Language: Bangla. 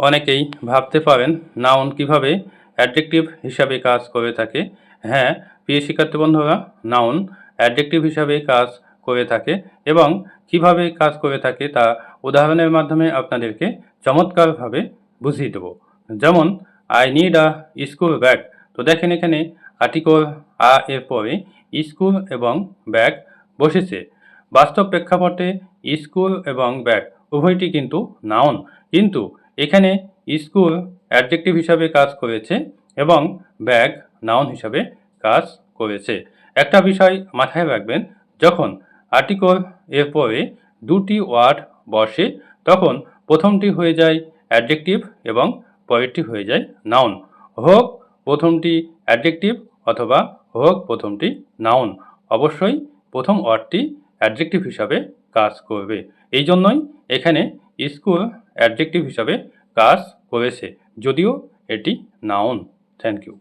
অনেকেই ভাবতে পারেন নাউন কিভাবে অ্যাডজেক্টিভ হিসাবে কাজ করে থাকে। হ্যাঁ, প্রিয় শিক্ষার্থী বন্ধুরা, নাউন অ্যাডজেক্টিভ হিসাবে কাজ করে থাকে এবং কিভাবে কাজ করে থাকে তা উদাহরণের মাধ্যমে আপনাদেরকে চমৎকারভাবে বুঝিয়ে দেব। যেমন I need a school bag. তো দেখেন এখানে আর্টিকল আ এর পরে স্কুল এবং ব্যাগ বসেছে। বাস্তব প্রেক্ষাপটে স্কুল এবং ব্যাগ উভয়টি কিন্তু নাউন, কিন্তু এখানে স্কুল অ্যাডজেক্টিভ হিসাবে কাজ করেছে এবং ব্যাগ নাউন হিসাবে কাজ করেছে। একটা বিষয় মাথায় রাখবেন, যখন আর্টিকল এর পরে দুটি ওয়ার্ড বসে তখন প্রথমটি হয়ে যায় অ্যাডজেক্টিভ এবং পরেরটি হয়ে যায় নাউন। হোক প্রথমটি অ্যাডজেক্টিভ অথবা হোক প্রথমটি নাউন, অবশ্যই প্রথম ওয়ার্ডটি অ্যাডজেক্টিভ হিসাবে কাজ করবে। এই জন্যই এখানে স্কুল অ্যাডজেক্টিভ হিসাবে কাজ করেছে, যদিও এটি নাউন। Thank you.